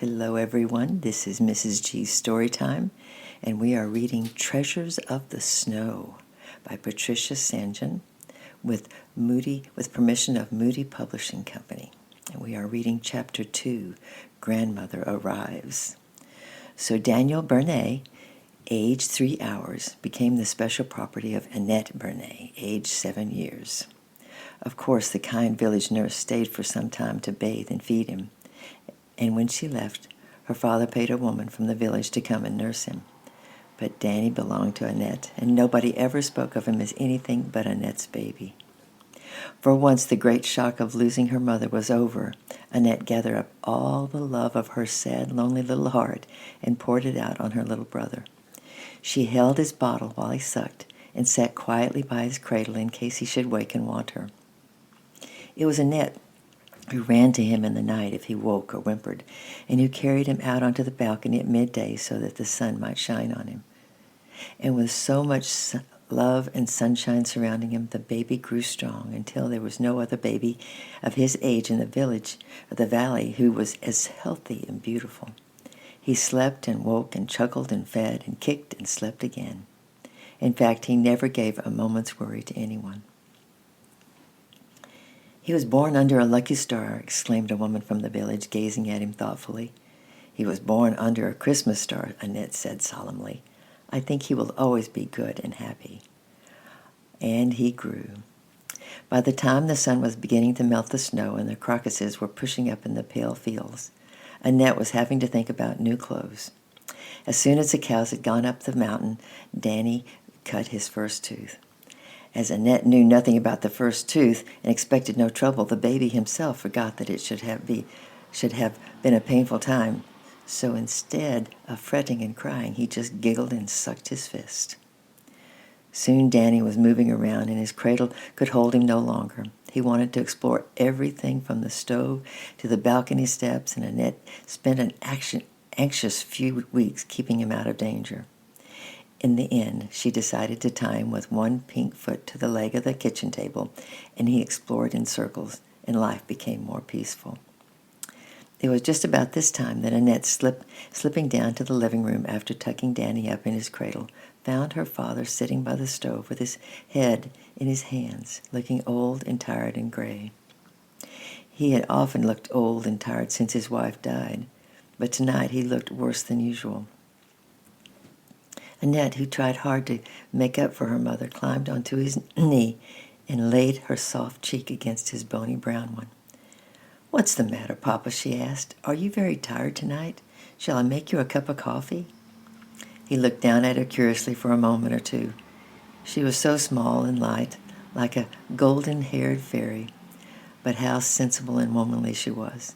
Hello, everyone. This is Mrs. G's Storytime, and we are reading Treasures of the Snow by Patricia St. John with permission of Moody Publishing Company. And we are reading Chapter 2, Grandmother Arrives. So Daniel Bernay, age 3 hours, became the special property of Annette Bernay, age 7 years. Of course, the kind village nurse stayed for some time to bathe and feed him. And when she left, her father paid a woman from the village to come and nurse him. But Danny belonged to Annette, and nobody ever spoke of him as anything but Annette's baby. For once the great shock of losing her mother was over, Annette gathered up all the love of her sad, lonely little heart and poured it out on her little brother. She held his bottle while he sucked and sat quietly by his cradle in case he should wake and want her. It was Annette who ran to him in the night if he woke or whimpered, and who carried him out onto the balcony at midday so that the sun might shine on him. And with so much love and sunshine surrounding him, the baby grew strong until there was no other baby of his age in the village or the valley who was as healthy and beautiful. He slept and woke and chuckled and fed and kicked and slept again. In fact, he never gave a moment's worry to anyone. "He was born under a lucky star," exclaimed a woman from the village, gazing at him thoughtfully. "He was born under a Christmas star," Annette said solemnly. "I think he will always be good and happy." And he grew. By the time the sun was beginning to melt the snow and the crocuses were pushing up in the pale fields, Annette was having to think about new clothes. As soon as the cows had gone up the mountain, Danny cut his first tooth. As Annette knew nothing about the first tooth and expected no trouble, the baby himself forgot that it should have been a painful time. So instead of fretting and crying, he just giggled and sucked his fist. Soon Danny was moving around, and his cradle could hold him no longer. He wanted to explore everything from the stove to the balcony steps, and Annette spent an anxious few weeks keeping him out of danger. In the end, she decided to tie him with one pink foot to the leg of the kitchen table, and he explored in circles, and life became more peaceful. It was just about this time that Annette, slipping down to the living room after tucking Danny up in his cradle, found her father sitting by the stove with his head in his hands, looking old and tired and gray. He had often looked old and tired since his wife died, but tonight he looked worse than usual. Annette, who tried hard to make up for her mother, climbed onto his knee and laid her soft cheek against his bony brown one. "What's the matter, Papa?" she asked. "Are you very tired tonight? Shall I make you a cup of coffee?" He looked down at her curiously for a moment or two. She was so small and light, like a golden-haired fairy, but how sensible and womanly she was.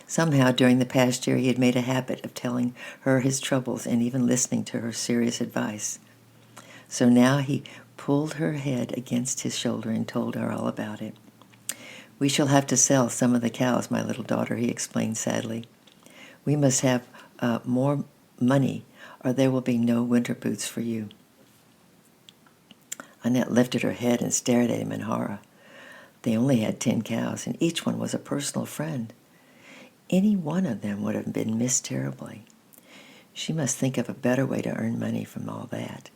Somehow, during the past year, he had made a habit of telling her his troubles and even listening to her serious advice. So now he pulled her head against his shoulder and told her all about it. "We shall have to sell some of the cows, my little daughter," he explained sadly. "We must have more money, or there will be no winter boots for you." Annette lifted her head and stared at him in horror. They only had 10 cows, and each one was a personal friend. Any one of them would have been missed terribly. She must think of a better way to earn money from all that.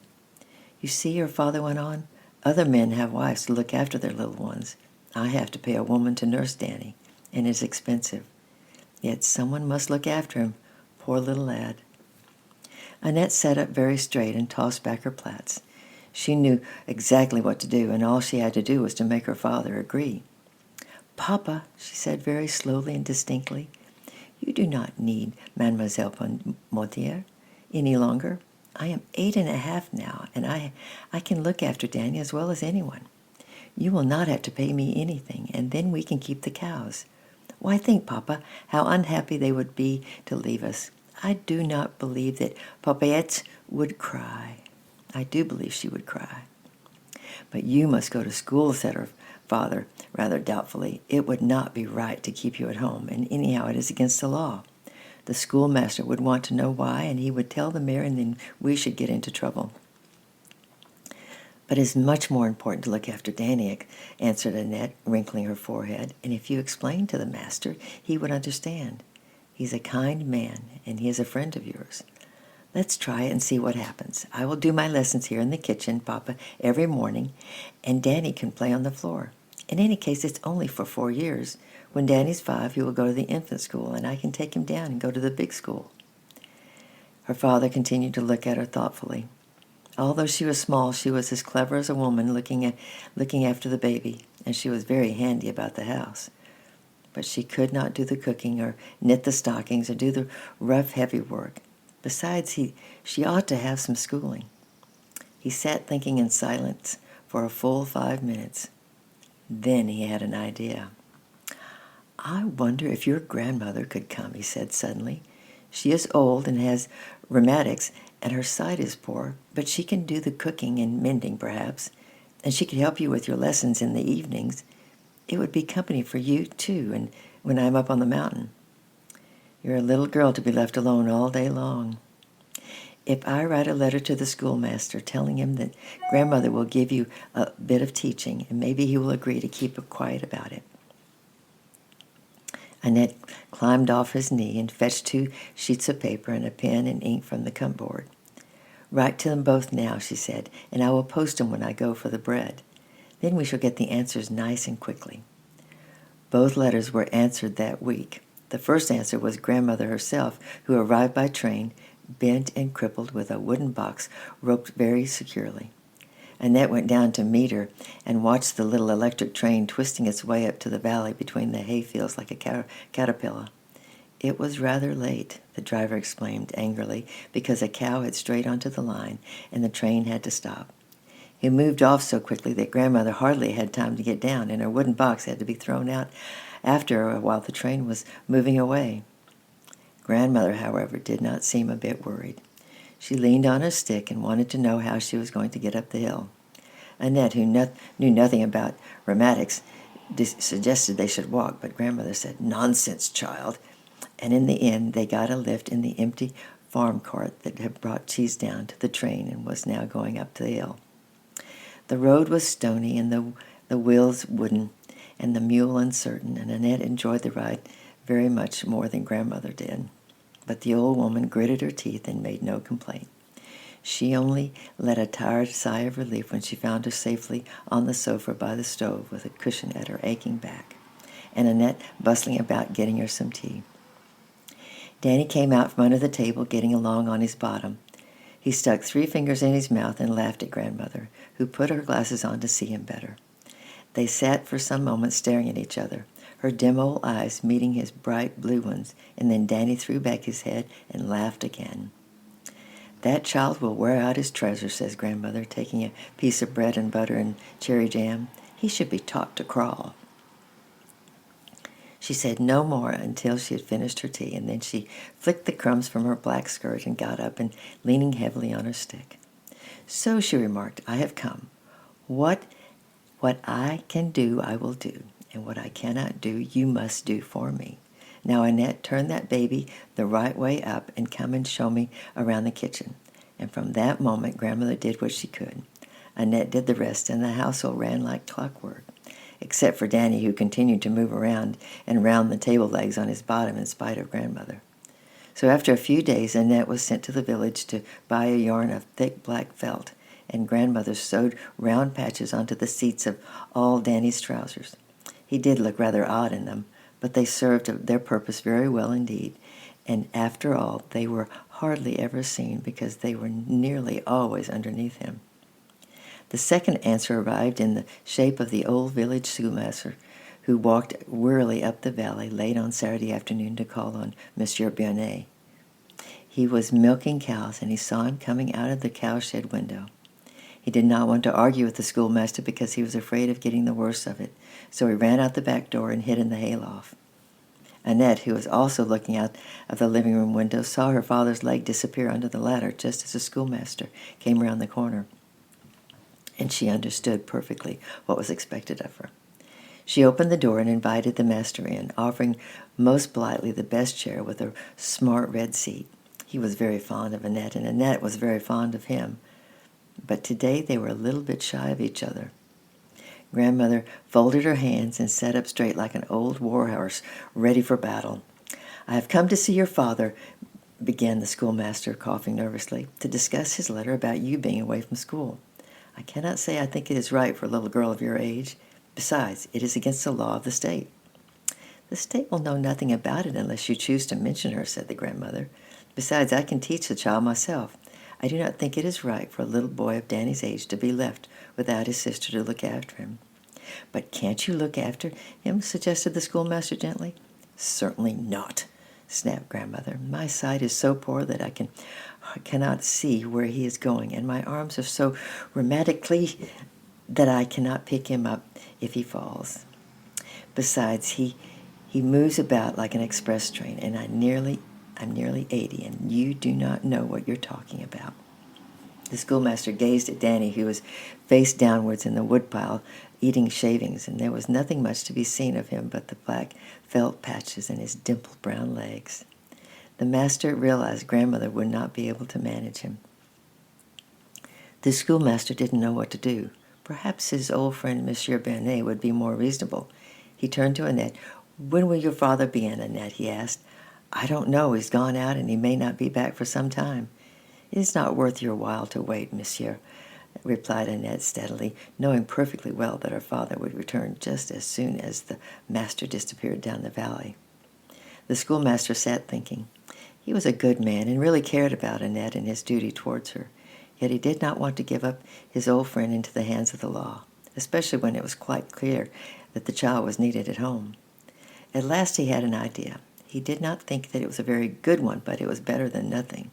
"You see," her father went on, "other men have wives to look after their little ones. I have to pay a woman to nurse Danny, and it's expensive. Yet someone must look after him, poor little lad." Annette sat up very straight and tossed back her plaits. She knew exactly what to do, and all she had to do was to make her father agree. "Papa," she said very slowly and distinctly, "you do not need Mademoiselle Pontier any longer. I am 8.5 now, and I can look after Danny as well as anyone. You will not have to pay me anything, and then we can keep the cows. Why, think, Papa, how unhappy they would be to leave us. I do not believe that Papillette would cry. I do believe she would cry." "But you must go to school," said her father, rather doubtfully. "It would not be right to keep you at home, and anyhow it is against the law. The schoolmaster would want to know why, and he would tell the mayor, and then we should get into trouble." "But it is much more important to look after Danny," answered Annette, wrinkling her forehead. "And if you explained to the master, he would understand. He's a kind man, and he is a friend of yours. Let's try it and see what happens. I will do my lessons here in the kitchen, Papa, every morning, and Danny can play on the floor. In any case, it's only for 4 years. When Danny's 5, he will go to the infant school, and I can take him down and go to the big school." Her father continued to look at her thoughtfully. Although she was small, she was as clever as a woman looking after the baby, and she was very handy about the house. But she could not do the cooking or knit the stockings or do the rough, heavy work. Besides, she ought to have some schooling. He sat thinking in silence for a full 5 minutes. Then he had an idea. "I wonder if your grandmother could come," he said suddenly. "She is old and has rheumatics, and her sight is poor, but she can do the cooking and mending, perhaps, and she could help you with your lessons in the evenings. It would be company for you, too, and when I'm up on the mountain. You're a little girl to be left alone all day long. If I write a letter to the schoolmaster telling him that grandmother will give you a bit of teaching, and maybe he will agree to keep quiet about it." Annette climbed off his knee and fetched 2 sheets of paper and a pen and ink from the cupboard. "Write to them both now," she said, "and I will post them when I go for the bread. Then we shall get the answers nice and quickly." Both letters were answered that week. The first answer was grandmother herself, who arrived by train, bent and crippled with a wooden box roped very securely. Annette went down to meet her and watched the little electric train twisting its way up to the valley between the hayfields like a caterpillar. It was rather late, the driver explained angrily, because a cow had strayed onto the line and the train had to stop. He moved off so quickly that grandmother hardly had time to get down, and her wooden box had to be thrown out after her while the train was moving away. Grandmother, however, did not seem a bit worried. She leaned on her stick and wanted to know how she was going to get up the hill. Annette, who knew nothing about rheumatics, suggested they should walk, but grandmother said, "Nonsense, child," and in the end they got a lift in the empty farm cart that had brought cheese down to the train and was now going up the hill. The road was stony and the wheels wooden and the mule uncertain, and Annette enjoyed the ride very much more than grandmother did. But the old woman gritted her teeth and made no complaint. She only let a tired sigh of relief when she found her safely on the sofa by the stove with a cushion at her aching back, and Annette bustling about getting her some tea. Danny came out from under the table, getting along on his bottom. He stuck 3 fingers in his mouth and laughed at grandmother, who put her glasses on to see him better. They sat for some moments staring at each other, her dim old eyes meeting his bright blue ones, and then Danny threw back his head and laughed again. "That child will wear out his treasure," says grandmother, taking a piece of bread and butter and cherry jam. "He should be taught to crawl." She said no more until she had finished her tea, and then she flicked the crumbs from her black skirt and got up and leaning heavily on her stick. "So," she remarked, "I have come. What I can do, I will do, and what I cannot do, you must do for me. Now, Annette, turn that baby the right way up and come and show me around the kitchen." And from that moment, grandmother did what she could. Annette did the rest, and the household ran like clockwork, except for Danny, who continued to move around and round the table legs on his bottom in spite of grandmother. So after a few days, Annette was sent to the village to buy a yarn of thick black felt, and grandmother sewed round patches onto the seats of all Danny's trousers. He did look rather odd in them, but they served their purpose very well indeed, and after all they were hardly ever seen because they were nearly always underneath him. The second answer arrived in the shape of the old village schoolmaster, who walked wearily up the valley late on Saturday afternoon to call on Monsieur Bionnet. He was milking cows, and he saw him coming out of the cowshed window. He did not want to argue with the schoolmaster because he was afraid of getting the worst of it, so he ran out the back door and hid in the hayloft. Annette, who was also looking out of the living room window, saw her father's leg disappear under the ladder just as the schoolmaster came around the corner, and she understood perfectly what was expected of her. She opened the door and invited the master in, offering most politely the best chair with a smart red seat. He was very fond of Annette, and Annette was very fond of him. But today they were a little bit shy of each other. Grandmother folded her hands and sat up straight like an old war horse ready for battle. I have come to see your father, began the schoolmaster, coughing nervously, to discuss his letter about you being away from school. I cannot say I think it is right for a little girl of your age. Besides, it is against the law of the state. The state will know nothing about it unless you choose to mention her, said the grandmother. Besides, I can teach the child myself. I do not think it is right for a little boy of Danny's age to be left without his sister to look after him. But can't you look after him, suggested the schoolmaster gently. Certainly not, snapped grandmother. My sight is so poor that I cannot see where he is going, and my arms are so rheumatically that I cannot pick him up if he falls. Besides, he moves about like an express train, and I'm nearly 80, and you do not know what you're talking about. The schoolmaster gazed at Danny, who was face downwards in the woodpile, eating shavings, and there was nothing much to be seen of him but the black felt patches and his dimpled brown legs. The master realized grandmother would not be able to manage him. The schoolmaster didn't know what to do. Perhaps his old friend Monsieur Bernet would be more reasonable. He turned to Annette. When will your father be in, Annette? He asked. I don't know. He's gone out, and he may not be back for some time. It is not worth your while to wait, monsieur, replied Annette steadily, knowing perfectly well that her father would return just as soon as the master disappeared down the valley. The schoolmaster sat thinking. He was a good man and really cared about Annette and his duty towards her. Yet he did not want to give up his old friend into the hands of the law, especially when it was quite clear that the child was needed at home. At last he had an idea. He did not think that it was a very good one, but it was better than nothing.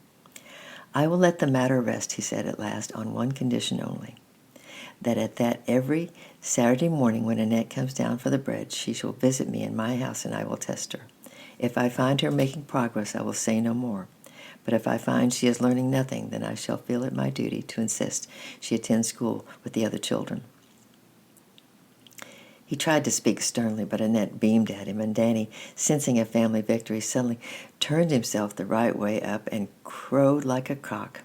I will let the matter rest, he said at last, on one condition only, that every Saturday morning when Annette comes down for the bread, she shall visit me in my house and I will test her. If I find her making progress, I will say no more. But if I find she is learning nothing, then I shall feel it my duty to insist she attend school with the other children. He tried to speak sternly, but Annette beamed at him, and Danny, sensing a family victory, suddenly turned himself the right way up and crowed like a cock.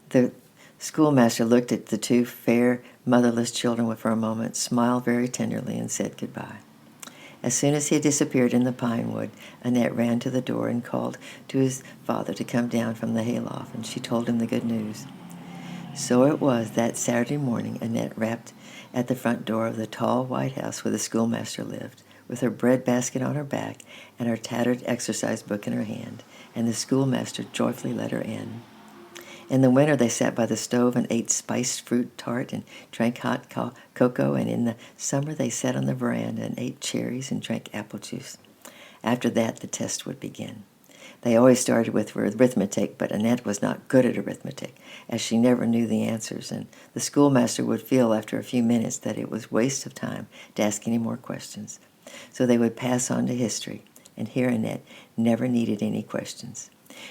The schoolmaster looked at the two fair, motherless children for a moment, smiled very tenderly, and said goodbye. As soon as he had disappeared in the pine wood, Annette ran to the door and called to his father to come down from the hayloft, and she told him the good news. So it was that Saturday morning Annette rapped at the front door of the tall white house where the schoolmaster lived, with her bread basket on her back and her tattered exercise book in her hand, and the schoolmaster joyfully let her in. In the winter they sat by the stove and ate spiced fruit tart and drank hot cocoa, and in the summer they sat on the veranda and ate cherries and drank apple juice. After that the test would begin. They always started with arithmetic, but Annette was not good at arithmetic, as she never knew the answers, and the schoolmaster would feel after a few minutes that it was waste of time to ask any more questions. So they would pass on to history, and here Annette never needed any questions.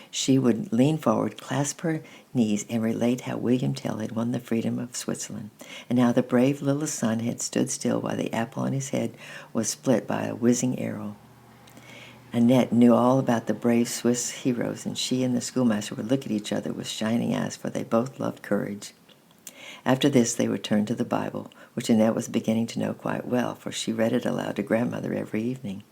She would lean forward, clasp her knees, and relate how William Tell had won the freedom of Switzerland, and how the brave little son had stood still while the apple on his head was split by a whizzing arrow. Annette knew all about the brave Swiss heroes, and she and the schoolmaster would look at each other with shining eyes, for they both loved courage. After this, they would turn to the Bible, which Annette was beginning to know quite well, for she read it aloud to grandmother every evening.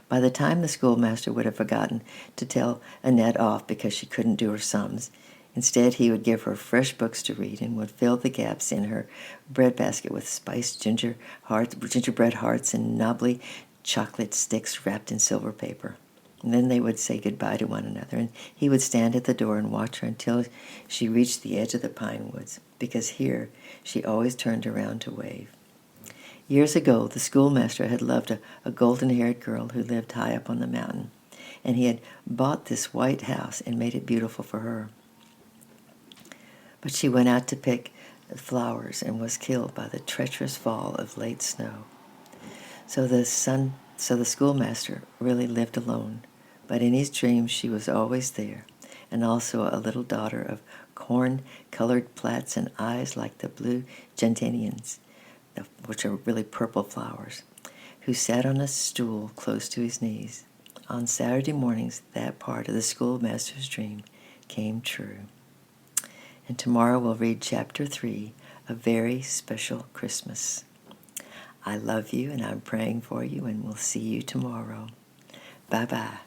By the time the schoolmaster would have forgotten to tell Annette off because she couldn't do her sums, instead he would give her fresh books to read and would fill the gaps in her breadbasket with spiced gingerbread hearts and knobbly chocolate sticks wrapped in silver paper. And then they would say goodbye to one another, and he would stand at the door and watch her until she reached the edge of the pine woods, because here she always turned around to wave. Years ago, the schoolmaster had loved a golden-haired girl who lived high up on the mountain, and he had bought this white house and made it beautiful for her. But she went out to pick flowers and was killed by the treacherous fall of late snow. So the schoolmaster really lived alone, but in his dreams she was always there, and also a little daughter of corn-colored plaits and eyes like the blue gentians, which are really purple flowers, who sat on a stool close to his knees. On Saturday mornings, that part of the schoolmaster's dream came true. And tomorrow we'll read Chapter 3, A Very Special Christmas. I love you, and I'm praying for you, and we'll see you tomorrow. Bye-bye.